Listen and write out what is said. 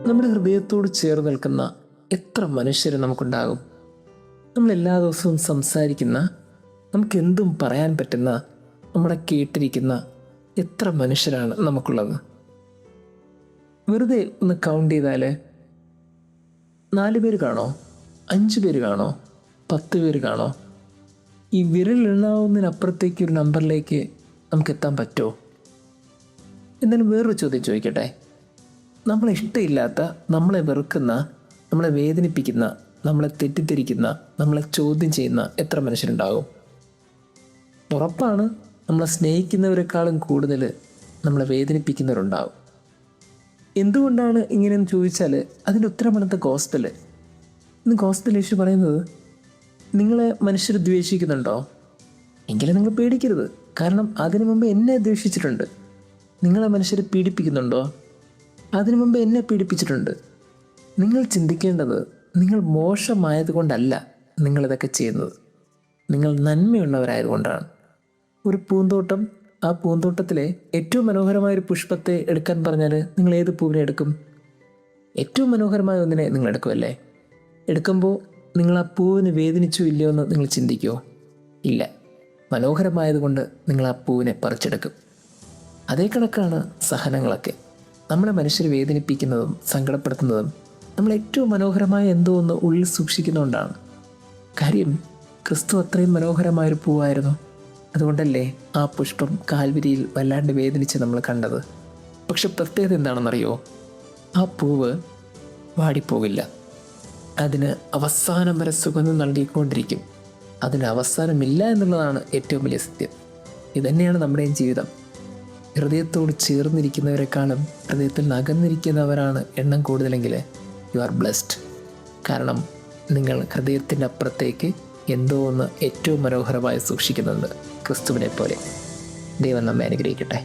നമ്മുടെ ഹൃദയത്തോട് ചേർന്ന് നിൽക്കുന്ന എത്ര മനുഷ്യർ നമുക്കുണ്ടാകും? നമ്മൾ എല്ലാ ദിവസവും സംസാരിക്കുന്ന, നമുക്കെന്തും പറയാൻ പറ്റുന്ന, നമ്മളെ കേട്ടിരിക്കുന്ന എത്ര മനുഷ്യരാണ് നമുക്കുള്ളത്? വെറുതെ ഒന്ന് കൗണ്ട് ചെയ്താൽ 4 പേര് കാണോ, 5 പേര് കാണോ, 10 പേര് കാണോ? ഈ വിരലെണ്ണാവുന്നതിനപ്പുറത്തേക്ക് ഒരു നമ്പറിലേക്ക് നമുക്ക് എത്താൻ പറ്റുമോ? എന്നാലും വേറൊരു ചോദ്യം ചോദിക്കട്ടെ. നമ്മളെ ഇഷ്ടമില്ലാത്ത, നമ്മളെ വെറുക്കുന്ന, നമ്മളെ വേദനിപ്പിക്കുന്ന, നമ്മളെ തെറ്റിദ്ധരിക്കുന്ന, നമ്മളെ ചോദ്യം ചെയ്യുന്ന എത്ര മനുഷ്യരുണ്ടാകും? ഉറപ്പാണ് നമ്മളെ സ്നേഹിക്കുന്നവരെക്കാളും കൂടുതൽ നമ്മളെ വേദനിപ്പിക്കുന്നവരുണ്ടാകും. എന്തുകൊണ്ടാണ് ഇങ്ങനെയെന്ന് ചോദിച്ചാൽ അതിൻ്റെ ഉത്തരമാണ് ഗോസ്പൽ. ഇന്ന് ഗോസ്പൽ യേശു പറയുന്നത്, നിങ്ങളെ മനുഷ്യർ ദ്വേഷിക്കുന്നുണ്ടോ? എങ്കിലും നിങ്ങൾ പേടിക്കരുത്, കാരണം അതിനു മുമ്പ് എന്നെ ദ്വേഷിച്ചിട്ടുണ്ട്. നിങ്ങളെ മനുഷ്യർ പീഡിപ്പിക്കുന്നുണ്ടോ? അതിനു മുമ്പ് എന്നെ പീഡിപ്പിച്ചിട്ടുണ്ട്. നിങ്ങൾ ചിന്തിക്കേണ്ടത്, നിങ്ങൾ മോശമായതുകൊണ്ടല്ല നിങ്ങളിതൊക്കെ ചെയ്യുന്നത്, നിങ്ങൾ നന്മയുള്ളവരായതുകൊണ്ടാണ്. ഒരു പൂന്തോട്ടം, ആ പൂന്തോട്ടത്തിലെ ഏറ്റവും മനോഹരമായൊരു പുഷ്പത്തെ എടുക്കാൻ പറഞ്ഞാൽ നിങ്ങൾ ഏത് പൂവിനെ എടുക്കും? ഏറ്റവും മനോഹരമായ ഒന്നിനെ നിങ്ങൾ എടുക്കുമല്ലേ? എടുക്കുമ്പോൾ നിങ്ങൾ ആ പൂവിന് വേദനിച്ചോ ഇല്ലയോ എന്ന് നിങ്ങൾ ചിന്തിക്കുമോ? ഇല്ല. മനോഹരമായതുകൊണ്ട് നിങ്ങൾ ആ പൂവിനെ പറിച്ചെടുക്കും. അതേ കണക്കാണ് സഹനങ്ങളൊക്കെ. നമ്മളെ മനുഷ്യർ വേദനിപ്പിക്കുന്നതും സങ്കടപ്പെടുത്തുന്നതും നമ്മൾ ഏറ്റവും മനോഹരമായ എന്തോ ഒന്ന് ഉള്ളിൽ സൂക്ഷിക്കുന്നതുകൊണ്ടാണ്. കാര്യം, ക്രിസ്തു അത്രയും മനോഹരമായൊരു പൂവായിരുന്നു. അതുകൊണ്ടല്ലേ ആ പുഷ്പം കാൽവരിയിൽ വല്ലാണ്ട് വേദനിച്ച് നമ്മൾ കണ്ടത്. പക്ഷെ പ്രത്യേകത എന്താണെന്നറിയോ? ആ പൂവ് വാടിപ്പോകില്ല. അതിന് അവസാനം വരെ സുഗന്ധം നൽകിക്കൊണ്ടിരിക്കും. അതിന് അവസാനമില്ല എന്നുള്ളതാണ് ഏറ്റവും വലിയ സത്യം. ഇതുതന്നെയാണ് നമ്മുടെയും ജീവിതം. ഹൃദയത്തോട് ചേർന്നിരിക്കുന്നവരെക്കാളും ഹൃദയത്തിൽ നിന്ന് അകന്നിരിക്കുന്നവരാണ് എണ്ണം കൂടുതലെങ്കിൽ യു ആർ ബ്ലെസ്ഡ്. കാരണം നിങ്ങൾ ഹൃദയത്തിൻ്റെ അപ്പുറത്തേക്ക് എന്തോ ഒന്ന് ഏറ്റവും മനോഹരമായി സൂക്ഷിക്കുന്നുണ്ട്, ക്രിസ്തുവിനെ പോലെ. ദൈവം നമ്മെ അനുഗ്രഹിക്കട്ടെ.